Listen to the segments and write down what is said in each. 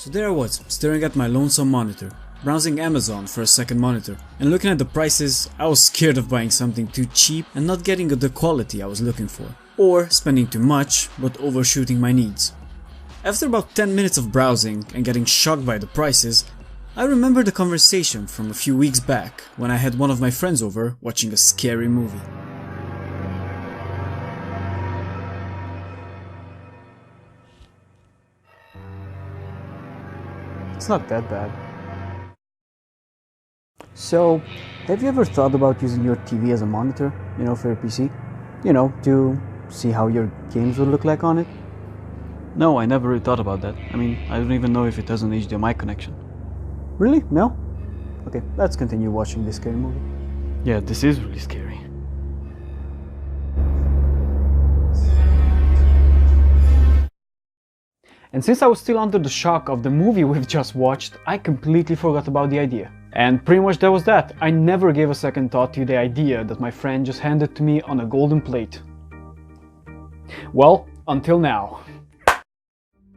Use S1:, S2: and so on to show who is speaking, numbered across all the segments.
S1: So there I was, staring at my lonesome monitor, browsing Amazon for a second monitor, and looking at the prices. I was scared of buying something too cheap and not getting the quality I was looking for, or spending too much but overshooting my needs. After about 10 minutes of browsing and getting shocked by the prices, I remembered a conversation from a few weeks back when I had one of my friends over watching a scary movie.
S2: It's not that bad. So, have you ever thought about using your TV as a monitor, for your PC? To see how your games would look like on it?
S3: No, I never really thought about that. I don't even know if it has an HDMI connection.
S2: Really? No? Okay, let's continue watching this scary movie.
S3: Yeah, this is really scary.
S2: And since I was still under the shock of the movie we've just watched, I completely forgot about the idea. And pretty much that was that. I never gave a second thought to the idea that my friend just handed to me on a golden plate. Well, until now.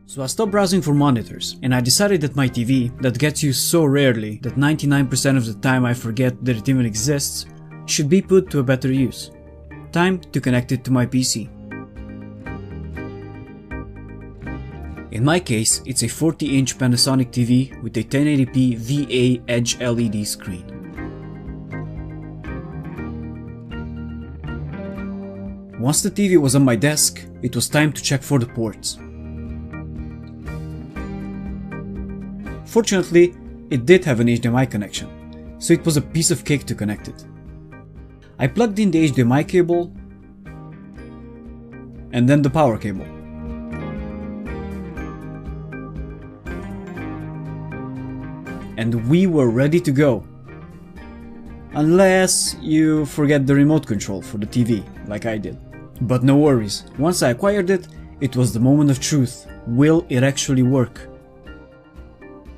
S1: So I stopped browsing for monitors, and I decided that my TV, that gets used so rarely that 99% of the time I forget that it even exists, should be put to a better use. Time to connect it to my PC. In my case, it's a 40-inch Panasonic TV with a 1080p VA Edge LED screen. Once the TV was on my desk, it was time to check for the ports. Fortunately, it did have an HDMI connection, so it was a piece of cake to connect it. I plugged in the HDMI cable and then the power cable. And we were ready to go. Unless you forget the remote control for the TV, like I did. But no worries, once I acquired it, it was the moment of truth. Will it actually work?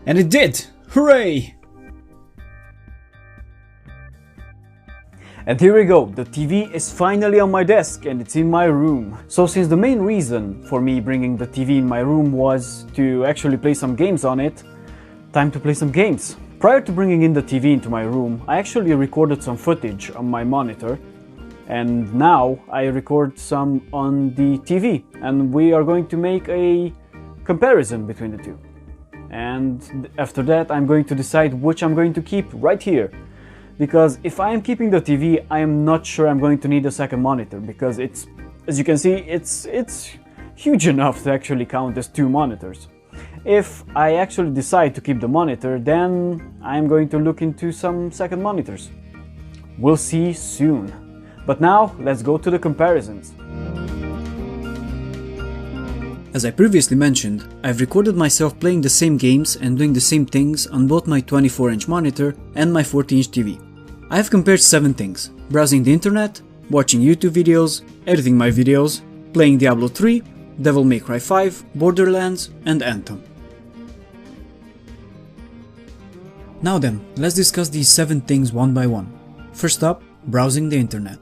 S1: And it did! Hooray!
S2: And here we go, the TV is finally on my desk and it's in my room. So since the main reason for me bringing the TV in my room was to actually play some games on it, time to play some games. Prior to bringing in the TV into my room, I actually recorded some footage on my monitor, and now I record some on the TV, and we are going to make a comparison between the two. And after that I'm going to decide which I'm going to keep right here. Because if I am keeping the TV, I am not sure I'm going to need a second monitor, because it's, as you can see, it's huge enough to actually count as two monitors. If I actually decide to keep the monitor, then I'm going to look into some second monitors. We'll see soon. But now, let's go to the comparisons.
S1: As I previously mentioned, I've recorded myself playing the same games and doing the same things on both my 24-inch monitor and my 40-inch TV. I have compared 7 things: browsing the internet, watching YouTube videos, editing my videos, playing Diablo 3, Devil May Cry 5, Borderlands, and Anthem. Now then, let's discuss these 7 things one by one. First up, browsing the internet.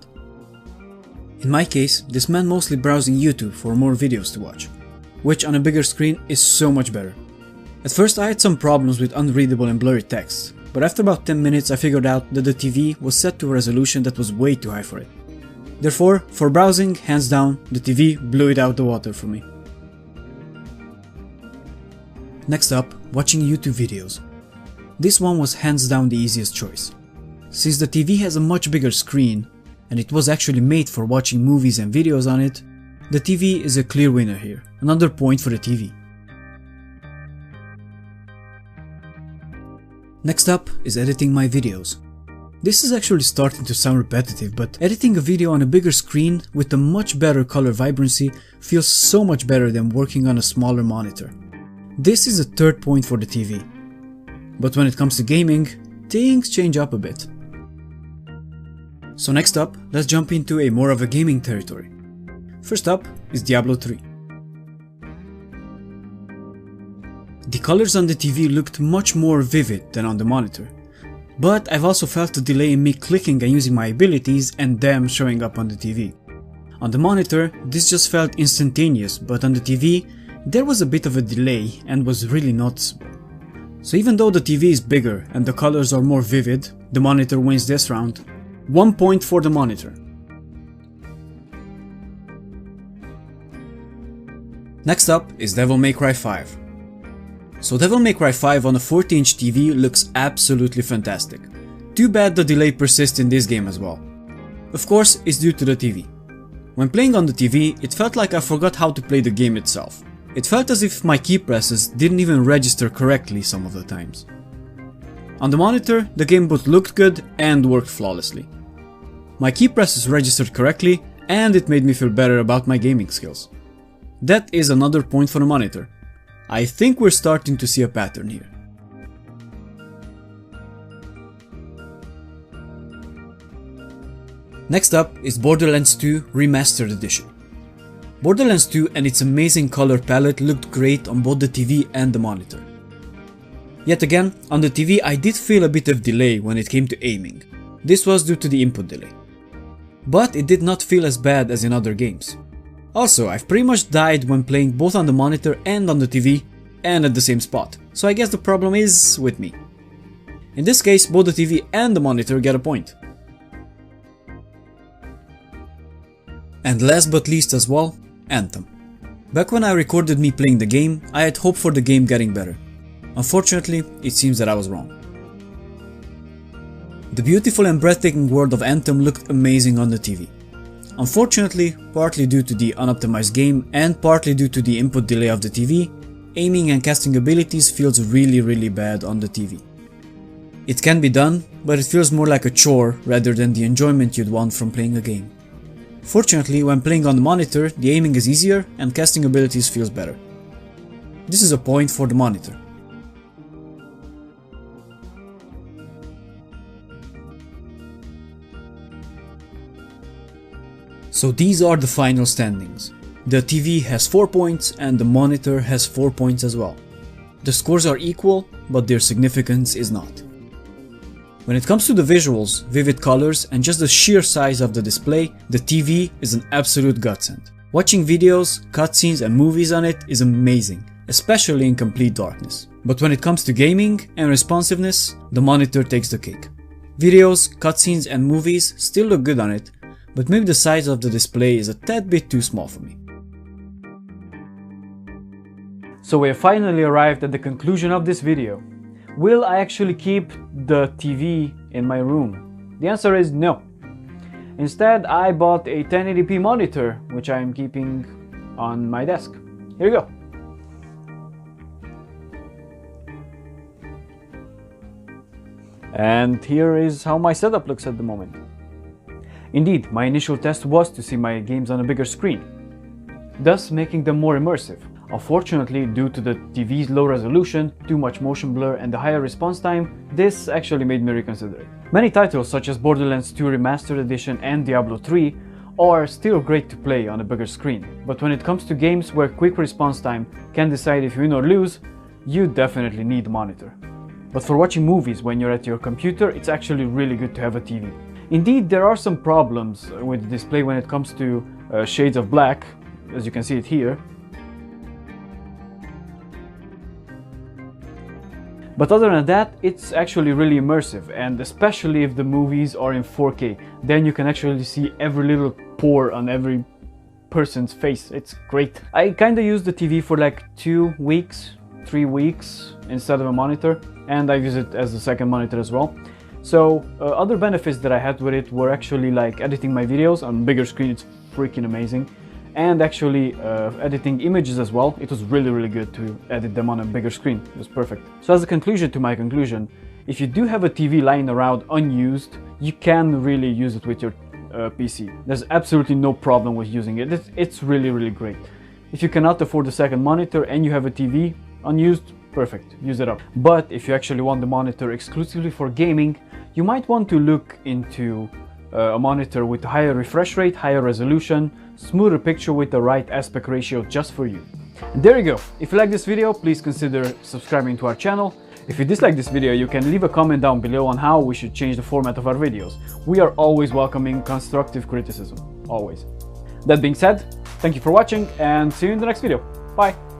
S1: In my case, this meant mostly browsing YouTube for more videos to watch, which on a bigger screen is so much better. At first I had some problems with unreadable and blurry text, but after about 10 minutes I figured out that the TV was set to a resolution that was way too high for it. Therefore, for browsing, hands down, the TV blew it out the water for me. Next up, watching YouTube videos. This one was hands down the easiest choice. Since the TV has a much bigger screen, and it was actually made for watching movies and videos on it, the TV is a clear winner here. Another point for the TV. Next up is editing my videos. This is actually starting to sound repetitive, but editing a video on a bigger screen with a much better color vibrancy feels so much better than working on a smaller monitor. This is a third point for the TV. But when it comes to gaming, things change up a bit. So next up, let's jump into a more of a gaming territory. First up is Diablo 3. The colors on the TV looked much more vivid than on the monitor. But I've also felt a delay in me clicking and using my abilities and them showing up on the TV. On the monitor, this just felt instantaneous, but on the TV, there was a bit of a delay and was really noticeable. So even though the TV is bigger and the colors are more vivid, the monitor wins this round. 1 point for the monitor. Next up is Devil May Cry 5. So Devil May Cry 5 on a 40-inch TV looks absolutely fantastic. Too bad the delay persists in this game as well. Of course, it's due to the TV. When playing on the TV, it felt like I forgot how to play the game itself. It felt as if my key presses didn't even register correctly some of the times. On the monitor, the game both looked good and worked flawlessly. My key presses registered correctly and it made me feel better about my gaming skills. That is another point for the monitor. I think we're starting to see a pattern here. Next up is Borderlands 2 Remastered Edition. Borderlands 2 and its amazing color palette looked great on both the TV and the monitor. Yet again, on the TV I did feel a bit of delay when it came to aiming. This was due to the input delay. But it did not feel as bad as in other games. Also, I've pretty much died when playing both on the monitor and on the TV, and at the same spot, so I guess the problem is with me. In this case, both the TV and the monitor get a point. And last but least as well, Anthem. Back when I recorded me playing the game, I had hope for the game getting better. Unfortunately, it seems that I was wrong. The beautiful and breathtaking world of Anthem looked amazing on the TV. Unfortunately, partly due to the unoptimized game and partly due to the input delay of the TV, aiming and casting abilities feels really bad on the TV. It can be done, but it feels more like a chore rather than the enjoyment you'd want from playing a game. Fortunately, when playing on the monitor, the aiming is easier and casting abilities feels better. This is a point for the monitor. So these are the final standings. The TV has 4 points and the monitor has 4 points as well. The scores are equal, but their significance is not. When it comes to the visuals, vivid colors and just the sheer size of the display, the TV is an absolute godsend. Watching videos, cutscenes and movies on it is amazing, especially in complete darkness. But when it comes to gaming and responsiveness, the monitor takes the cake. Videos, cutscenes and movies still look good on it, but maybe the size of the display is a tad bit too small for me.
S2: So we have finally arrived at the conclusion of this video. Will I actually keep the TV in my room? The answer is no. Instead, I bought a 1080p monitor, which I am keeping on my desk. Here you go. And here is how my setup looks at the moment. Indeed, my initial test was to see my games on a bigger screen, thus making them more immersive. Unfortunately, due to the TV's low resolution, too much motion blur and the higher response time, this actually made me reconsider it. Many titles such as Borderlands 2 Remastered Edition and Diablo 3 are still great to play on a bigger screen, but when it comes to games where quick response time can decide if you win or lose, you definitely need a monitor. But for watching movies when you're at your computer, it's actually really good to have a TV. Indeed, there are some problems with the display when it comes to shades of black, as you can see it here. But other than that, it's actually really immersive, and especially if the movies are in 4K, then you can actually see every little pore on every person's face. It's great. I kinda used the TV for like 2 weeks, 3 weeks instead of a monitor, and I use it as a second monitor as well. So other benefits that I had with it were actually like editing my videos on bigger screen. It's freaking amazing. And actually editing images as well. It was really good to edit them on a bigger screen. It was perfect. So as a conclusion to my conclusion, if you do have a TV lying around unused, you can really use it with your PC. There's absolutely no problem with using it. It's really great. If you cannot afford a second monitor and you have a TV unused, perfect, use it up. But if you actually want the monitor exclusively for gaming, you might want to look into a monitor with a higher refresh rate, higher resolution, smoother picture with the right aspect ratio just for you. And there you go. If you like this video, please consider subscribing to our channel. If you dislike this video, you can leave a comment down below on how we should change the format of our videos. We are always welcoming constructive criticism, always. That being said, thank you for watching and see you in the next video. Bye!